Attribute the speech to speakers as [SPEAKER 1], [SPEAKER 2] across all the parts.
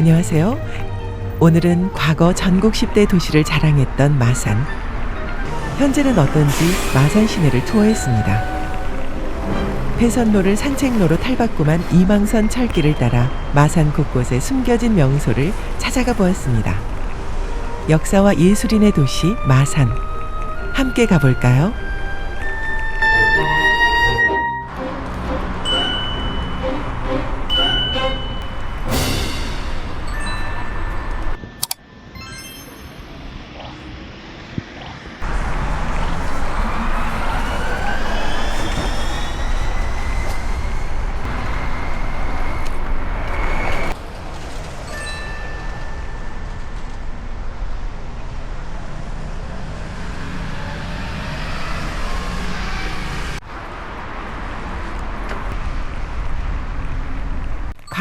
[SPEAKER 1] 안녕하세요. 오늘은 과거 전국 10대 도시를 자랑했던 마산. 현재는 어떤지 마산 시내를 투어했습니다. 회선로를 산책로로 탈바꿈한 이망선 철길을 따라 마산 곳곳에 숨겨진 명소를 찾아가 보았습니다. 역사와 예술인의 도시 마산. 함께 가볼까요?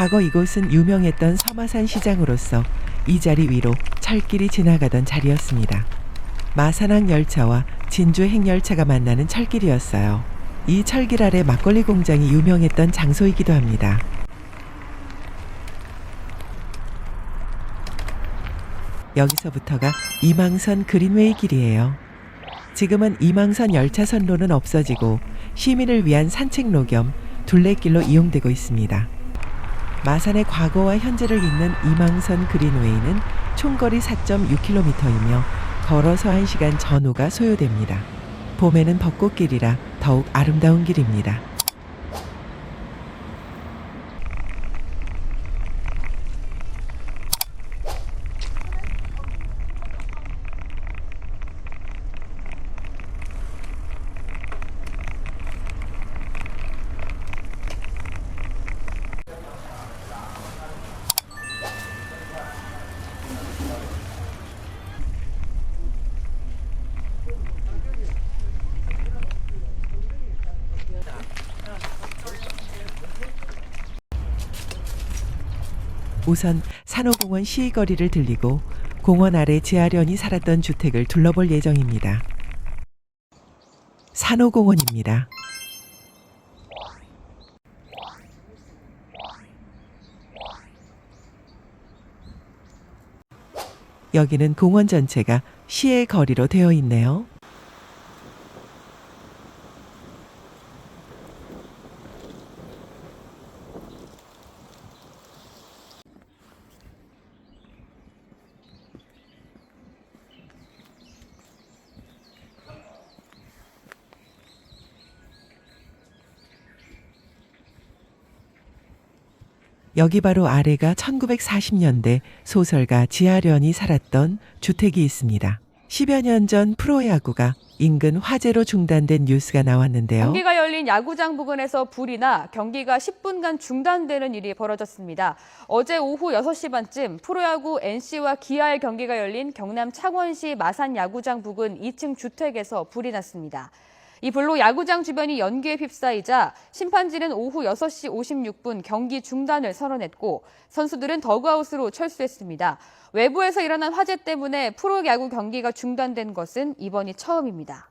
[SPEAKER 1] 과거 이곳은 유명했던 서마산 시장으로서 이 자리 위로 철길이 지나가던 자리였습니다. 마산항 열차와 진주 행열차가 만나는 철길이었어요. 이 철길 아래 막걸리 공장이 유명했던 장소이기도 합니다. 여기서부터가 이망선 그린웨이 길이에요. 지금은 이망선 열차 선로는 없어지고 시민을 위한 산책로 겸 둘레길로 이용되고 있습니다. 마산의 과거와 현재를 잇는 이망선 그린웨이는 총거리 4.6km이며 걸어서 1시간 전후가 소요됩니다. 봄에는 벚꽃길이라 더욱 아름다운 길입니다. 우선 산호공원 시거리를 들리고 공원 아래 지아련이 살았던 주택을 둘러볼 예정입니다. 산호공원입니다. 여기는 공원 전체가 시의 거리로 되어 있네요. 여기 바로 아래가 1940년대 소설가 지아련이 살았던 주택이 있습니다. 10여 년 전 프로야구가 인근 화재로 중단된 뉴스가 나왔는데요.
[SPEAKER 2] 경기가 열린 야구장 부근에서 불이 나 경기가 10분간 중단되는 일이 벌어졌습니다. 어제 오후 6시 반쯤 프로야구 NC와 기아의 경기가 열린 경남 창원시 마산 야구장 부근 2층 주택에서 불이 났습니다. 이 불로 야구장 주변이 연기에 휩싸이자 심판진은 오후 6시 56분 경기 중단을 선언했고 선수들은 더그아웃으로 철수했습니다. 외부에서 일어난 화재 때문에 프로야구 경기가 중단된 것은 이번이 처음입니다.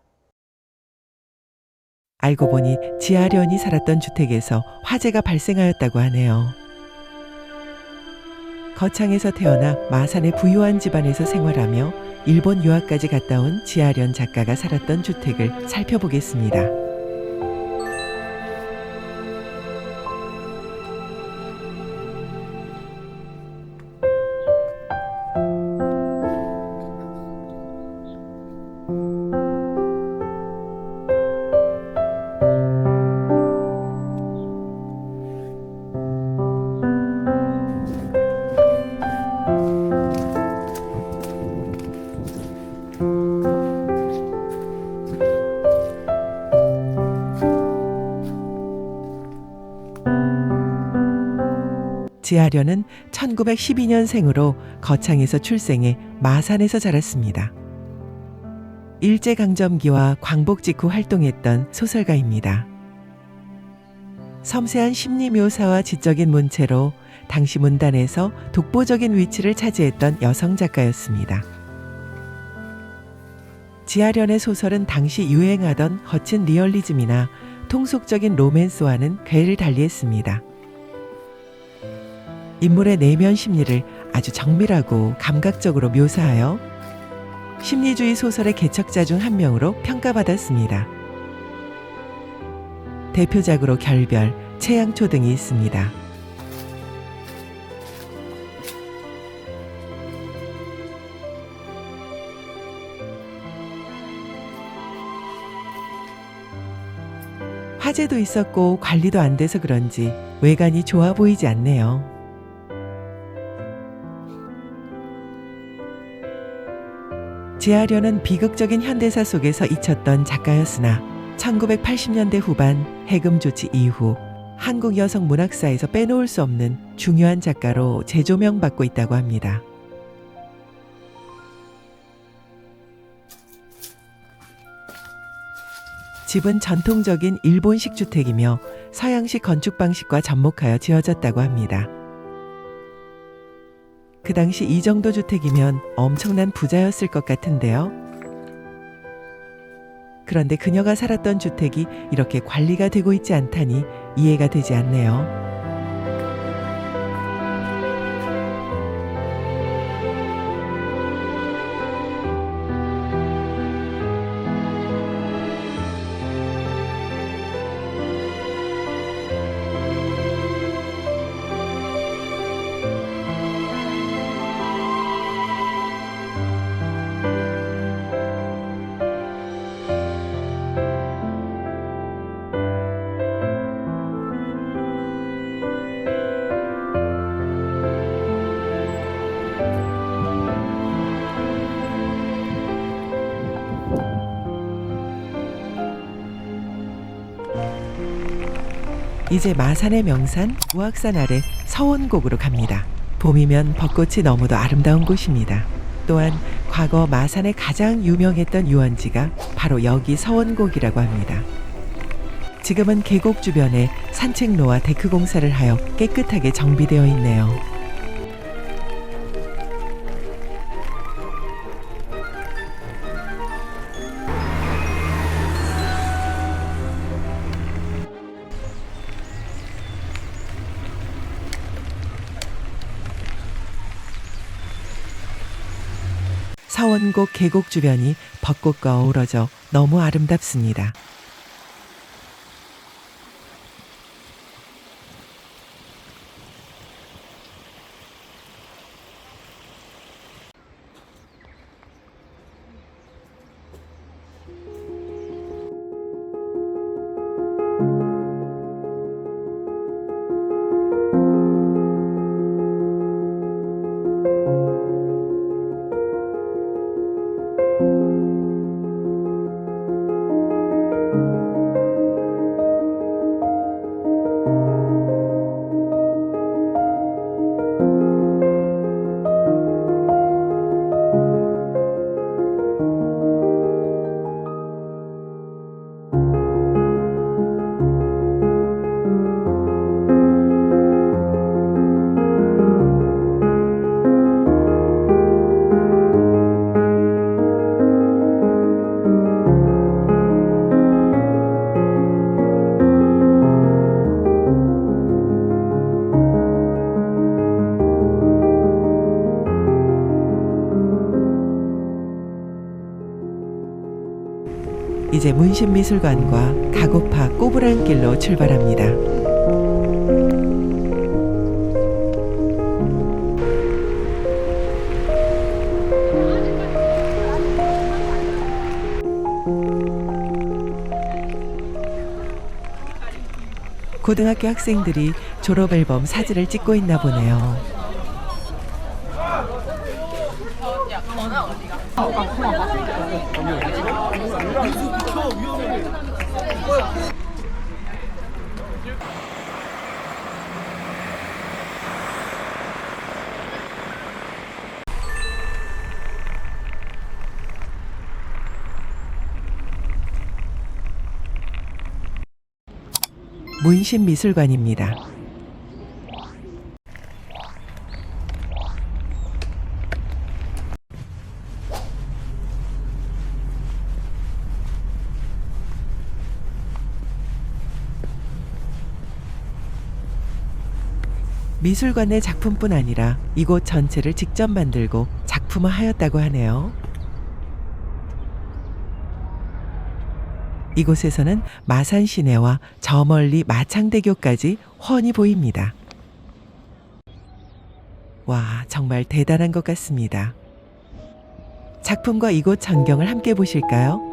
[SPEAKER 1] 알고 보니 지아련이 살았던 주택에서 화재가 발생하였다고 하네요. 거창에서 태어나 마산의 부유한 집안에서 생활하며 일본 유학까지 갔다 온 지아련 작가가 살았던 주택을 살펴보겠습니다. 지아련은 1912년생으로 거창에서 출생해 마산에서 자랐습니다. 일제강점기와 광복 직후 활동했던 소설가입니다. 섬세한 심리 묘사와 지적인 문체로 당시 문단에서 독보적인 위치를 차지했던 여성 작가였습니다. 지아련의 소설은 당시 유행하던 거친 리얼리즘이나 통속적인 로맨스와는 궤를 달리했습니다. 인물의 내면 심리를 아주 정밀하고 감각적으로 묘사하여 심리주의 소설의 개척자 중 한 명으로 평가받았습니다. 대표작으로 결별, 채양초 등이 있습니다. 화재도 있었고 관리도 안 돼서 그런지 외관이 좋아 보이지 않네요. 제아련은 비극적인 현대사 속에서 잊혔던 작가였으나 1980년대 후반 해금 조치 이후 한국 여성 문학사에서 빼놓을 수 없는 중요한 작가로 재조명받고 있다고 합니다. 집은 전통적인 일본식 주택이며 서양식 건축 방식과 접목하여 지어졌다고 합니다. 그 당시 이 정도 주택이면 엄청난 부자였을 것 같은데요. 그런데 그녀가 살았던 주택이 이렇게 관리가 되고 있지 않다니 이해가 되지 않네요. 이제 마산의 명산 우악산 아래 서원곡으로 갑니다. 봄이면 벚꽃이 너무도 아름다운 곳입니다. 또한 과거 마산에 가장 유명했던 유원지가 바로 여기 서원곡이라고 합니다. 지금은 계곡 주변에 산책로와 데크 공사를 하여 깨끗하게 정비되어 있네요. 서원곡 계곡 주변이 벚꽃과 어우러져 너무 아름답습니다. 이제 문신미술관과 가고파 꼬부랑길로 출발합니다. 고등학교 학생들이 졸업앨범 사진을 찍고 있나 보네요. 문신미술관입니다. 미술관 내 작품뿐 아니라 이곳 전체를 직접 만들고 작품화하였다고 하네요. 이곳에서는 마산 시내와 저 멀리 마창대교까지 훤히 보입니다. 와, 정말 대단한 것 같습니다. 작품과 이곳 전경을 함께 보실까요?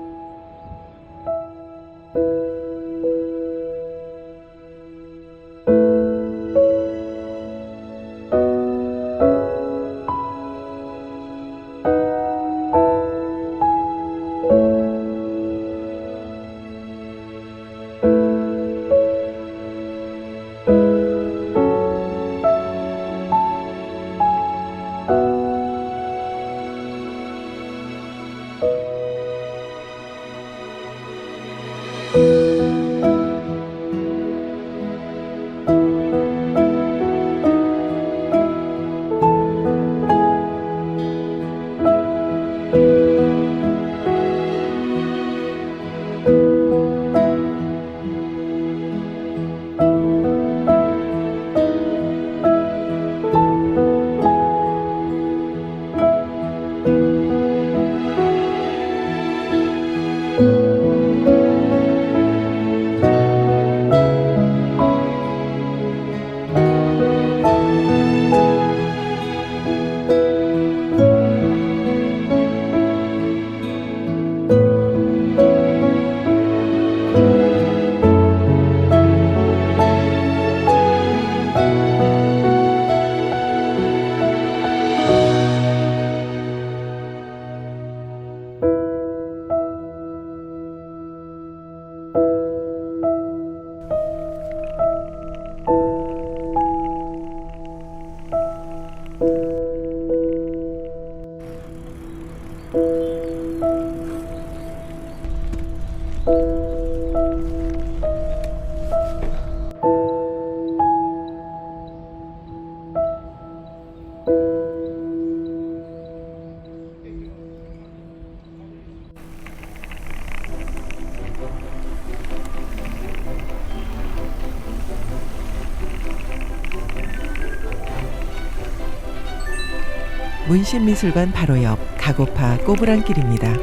[SPEAKER 1] 문신미술관 바로 옆 가고파 꼬부랑길입니다.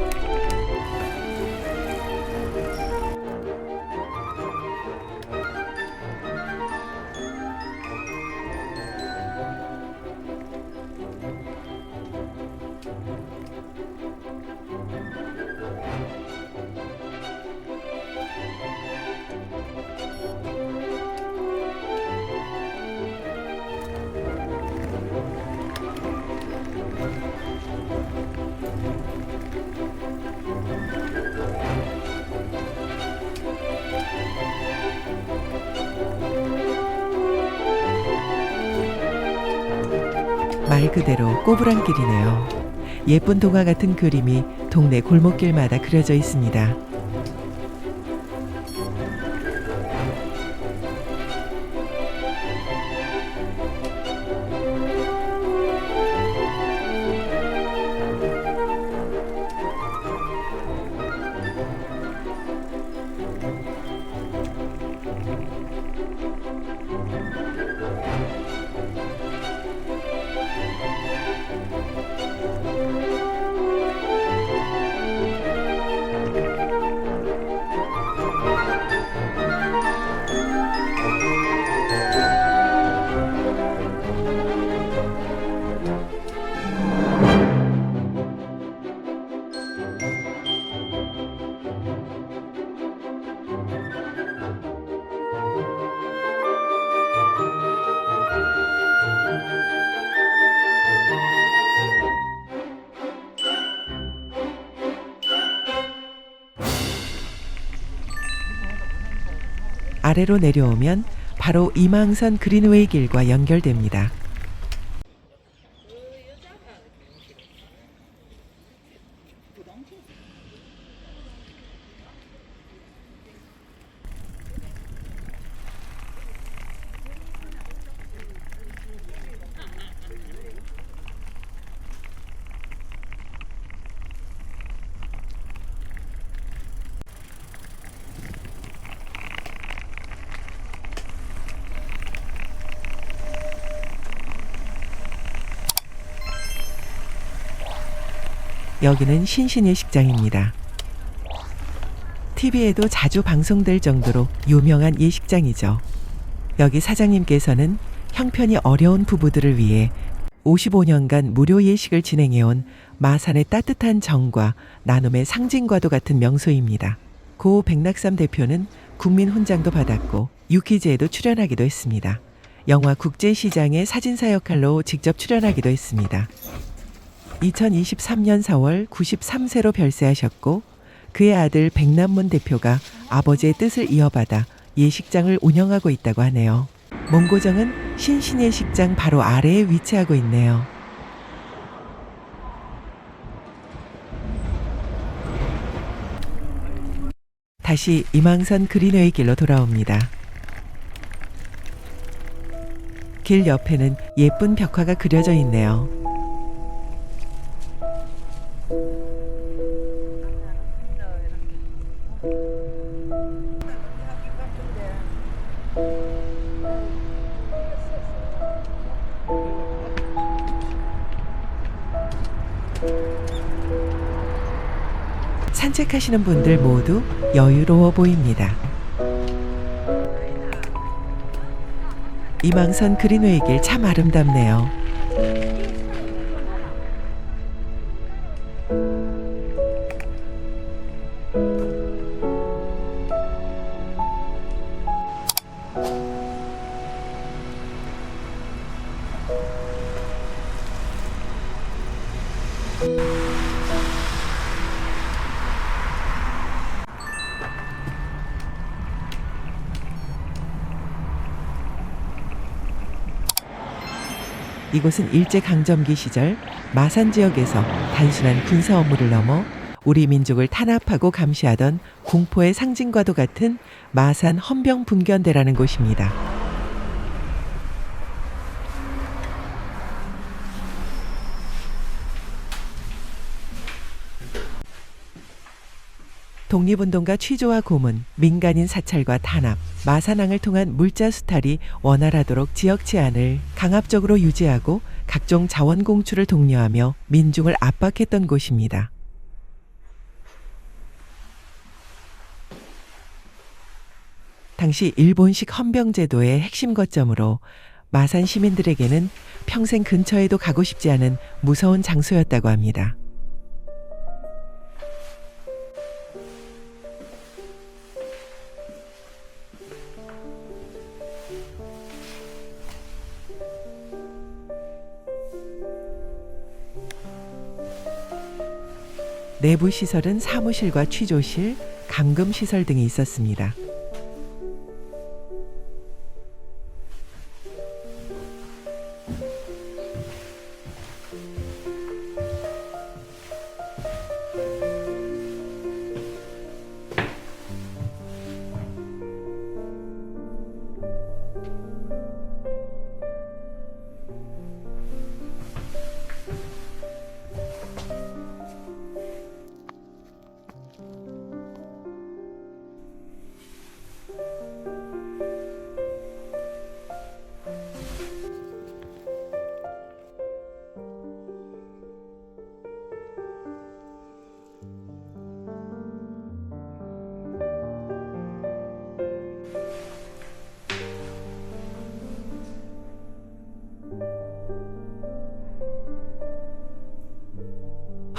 [SPEAKER 1] 말 그대로 꼬부랑길이네요. 예쁜 동화 같은 그림이 동네 골목길마다 그려져 있습니다. 아래로 내려오면 바로 이망선 그린웨이 길과 연결됩니다. 여기는 신신예식장입니다. TV에도 자주 방송될 정도로 유명한 예식장이죠. 여기 사장님께서는 형편이 어려운 부부들을 위해 55년간 무료 예식을 진행해온 마산의 따뜻한 정과 나눔의 상징과도 같은 명소입니다. 고 백낙삼 대표는 국민훈장도 받았고 유퀴즈에도 출연하기도 했습니다. 영화 국제시장의 사진사 역할로 직접 출연하기도 했습니다. 2023년 4월 93세로 별세하셨고 그의 아들 백남문 대표가 아버지의 뜻을 이어받아 예식장을 운영하고 있다고 하네요. 몽고정은 신신예식장 바로 아래에 위치하고 있네요. 다시 이망선 그린웨이 길로 돌아옵니다. 길 옆에는 예쁜 벽화가 그려져 있네요. 산책하시는 분들 모두 여유로워 보입니다. 이망선 그린웨이 길 참 아름답네요. 이곳은 일제강점기 시절 마산 지역에서 단순한 군사 업무를 넘어 우리 민족을 탄압하고 감시하던 공포의 상징과도 같은 마산 헌병분견대라는 곳입니다. 독립운동가 취조와 고문, 민간인 사찰과 탄압, 마산항을 통한 물자 수탈이 원활하도록 지역 치안을 강압적으로 유지하고 각종 자원 공출을 독려하며 민중을 압박했던 곳입니다. 당시 일본식 헌병제도의 핵심 거점으로 마산 시민들에게는 평생 근처에도 가고 싶지 않은 무서운 장소였다고 합니다. 내부 시설은 사무실과 취조실, 감금 시설 등이 있었습니다.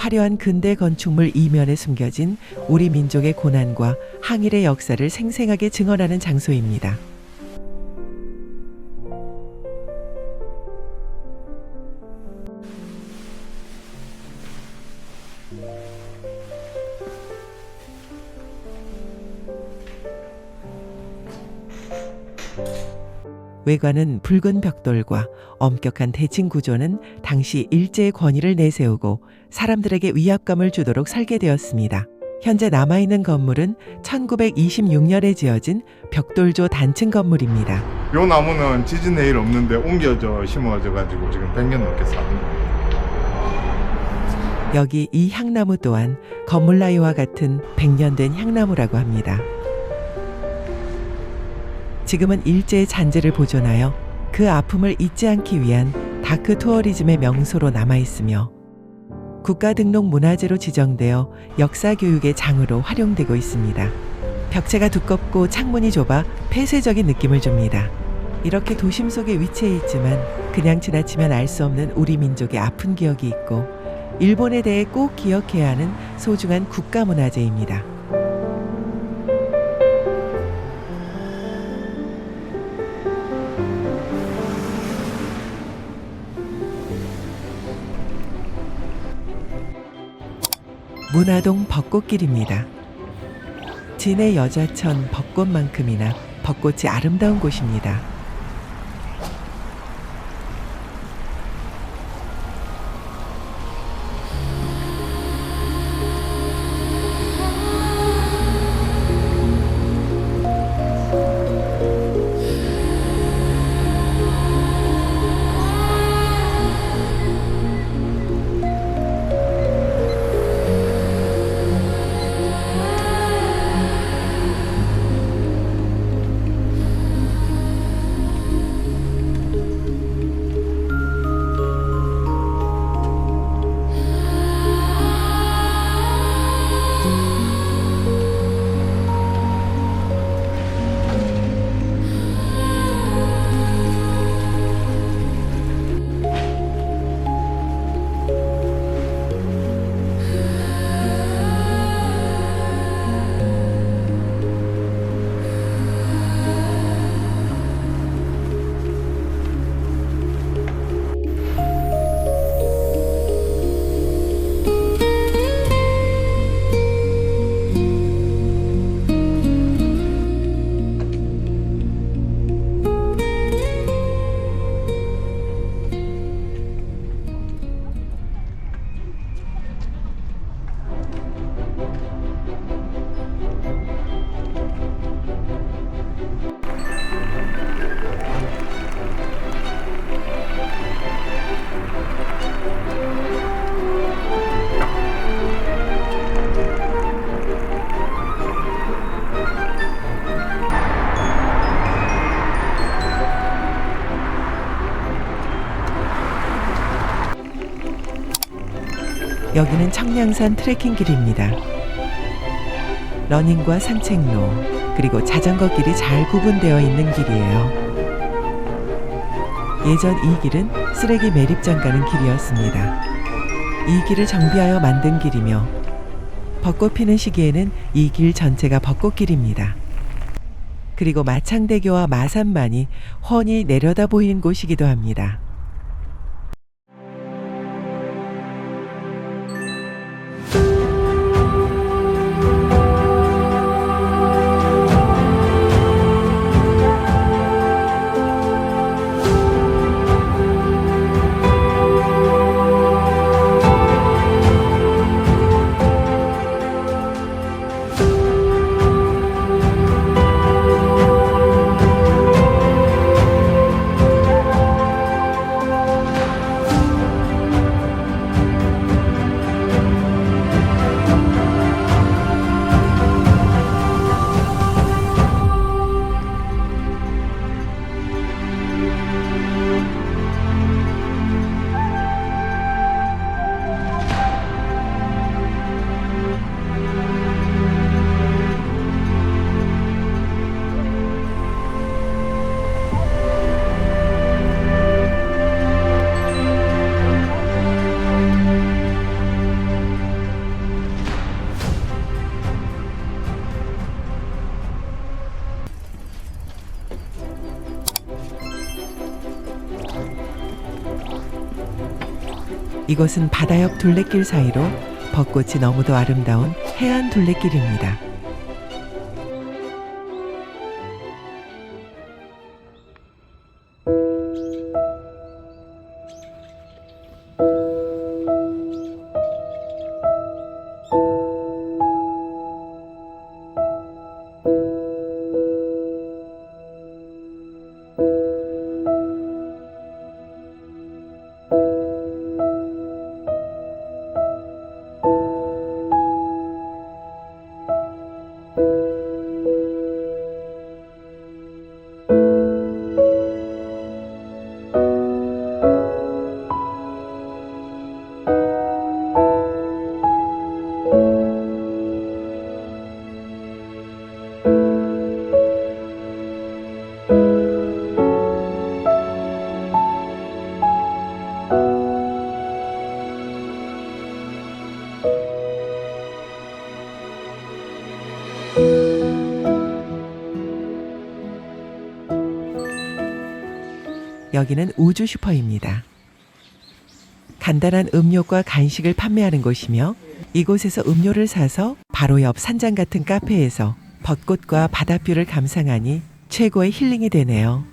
[SPEAKER 1] 화려한 근대 건축물 이면에 숨겨진 우리 민족의 고난과 항일의 역사를 생생하게 증언하는 장소입니다. 외관은 붉은 벽돌과 엄격한 대칭 구조는 당시 일제의 권위를 내세우고 사람들에게 위압감을 주도록 설계되었습니다. 현재 남아있는 건물은 1926년에 지어진 벽돌조 단층 건물입니다.
[SPEAKER 3] 요 나무는 지진 내일 없는데 옮겨져 심어져 가지고 지금 100년 넘게 사는 거예요.
[SPEAKER 1] 여기 이 향나무 또한 건물 나이와 같은 100년 된 향나무라고 합니다. 지금은 일제의 잔재를 보존하여 그 아픔을 잊지 않기 위한 다크 투어리즘의 명소로 남아있으며 국가등록 문화재로 지정되어 역사교육의 장으로 활용되고 있습니다. 벽체가 두껍고 창문이 좁아 폐쇄적인 느낌을 줍니다. 이렇게 도심 속에 위치해 있지만 그냥 지나치면 알 수 없는 우리 민족의 아픈 기억이 있고 일본에 대해 꼭 기억해야 하는 소중한 국가문화재입니다. 문화동 벚꽃길입니다. 진해 여자천 벚꽃만큼이나 벚꽃이 아름다운 곳입니다. 여기는 청량산 트레킹길입니다. 러닝과 산책로, 그리고 자전거 길이 잘 구분되어 있는 길이에요. 예전 이 길은 쓰레기 매립장 가는 길이었습니다. 이 길을 정비하여 만든 길이며 벚꽃 피는 시기에는 이 길 전체가 벚꽃길입니다. 그리고 마창대교와 마산만이 훤히 내려다 보이는 곳이기도 합니다. 이곳은 바다 옆 둘레길 사이로 벚꽃이 너무도 아름다운 해안 둘레길입니다. 여기는 우주 슈퍼입니다. 간단한 음료과 간식을 판매하는 곳이며 이곳에서 음료를 사서 바로 옆 산장 같은 카페에서 벚꽃과 바닷뷰를 감상하니 최고의 힐링이 되네요.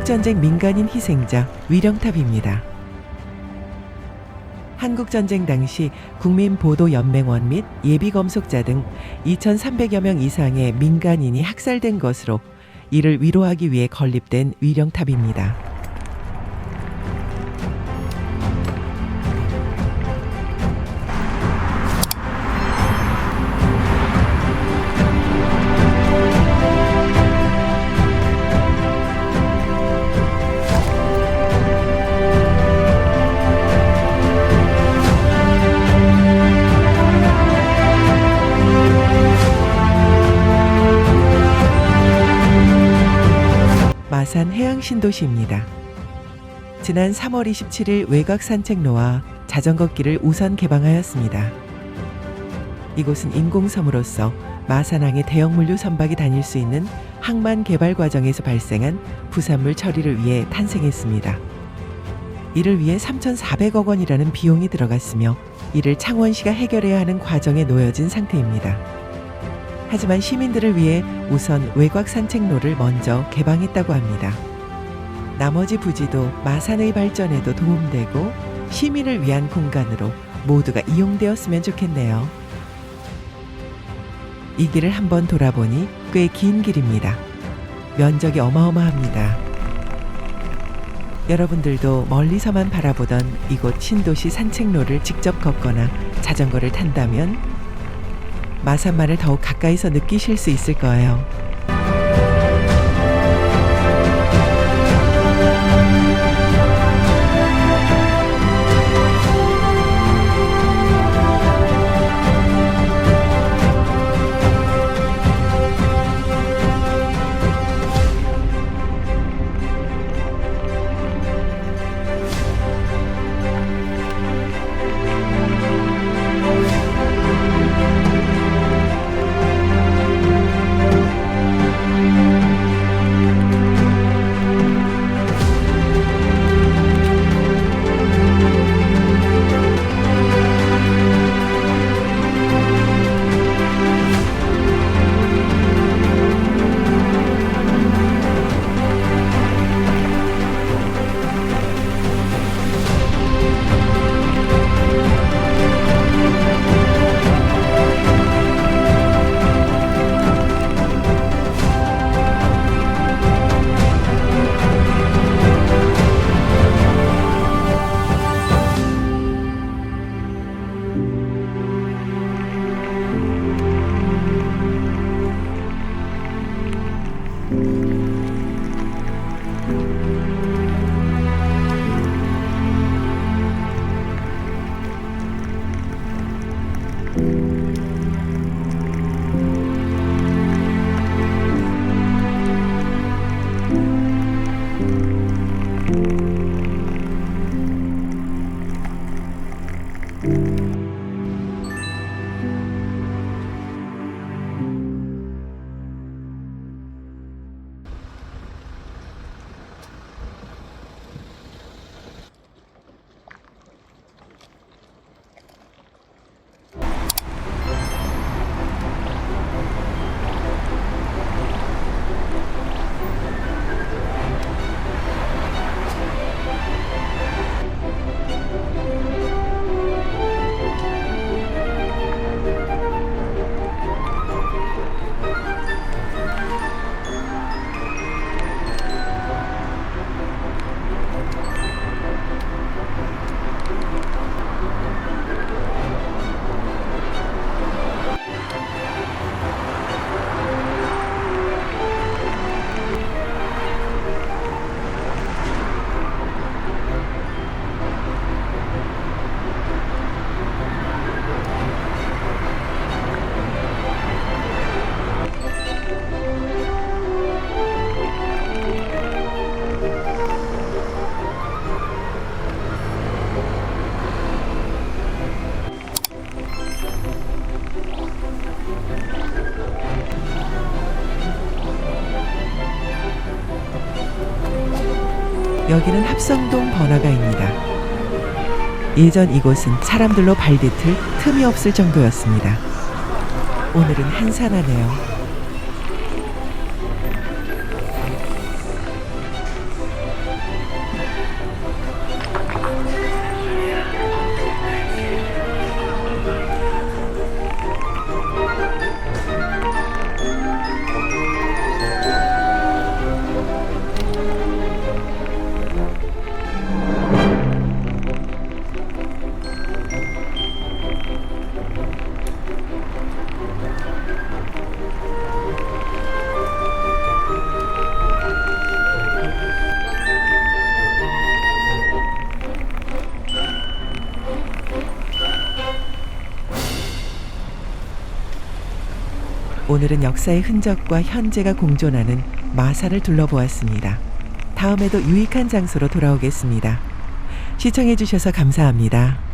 [SPEAKER 1] 한국전쟁 민간인 희생자 위령탑입니다. 한국전쟁 당시 국민보도연맹원 및 예비검속자 등 2,300여 명 이상의 민간인이 학살된 것으로 이를 위로하기 위해 건립된 위령탑입니다. 마산 해양신도시입니다. 지난 3월 27일 외곽 산책로와 자전거 길을 우선 개방하였습니다. 이곳은 인공섬으로서 마산항의 대형 물류 선박이 다닐 수 있는 항만 개발 과정에서 발생한 부산물 처리를 위해 탄생했습니다. 이를 위해 3,400억 원이라는 비용이 들어갔으며 이를 창원시가 해결해야 하는 과정에 놓여진 상태입니다. 하지만 시민들을 위해 우선 외곽 산책로를 먼저 개방했다고 합니다. 나머지 부지도 마산의 발전에도 도움되고 시민을 위한 공간으로 모두가 이용되었으면 좋겠네요. 이 길을 한번 돌아보니 꽤 긴 길입니다. 면적이 어마어마합니다. 여러분들도 멀리서만 바라보던 이곳 신도시 산책로를 직접 걷거나 자전거를 탄다면 마산만을 더욱 가까이서 느끼실 수 있을 거예요. 여기는 합성동 번화가입니다. 예전 이곳은 사람들로 발디딜 틈이 없을 정도였습니다. 오늘은 한산하네요. 오늘은 역사의 흔적과 현재가 공존하는 마산을 둘러보았습니다. 다음에도 유익한 장소로 돌아오겠습니다. 시청해 주셔서 감사합니다.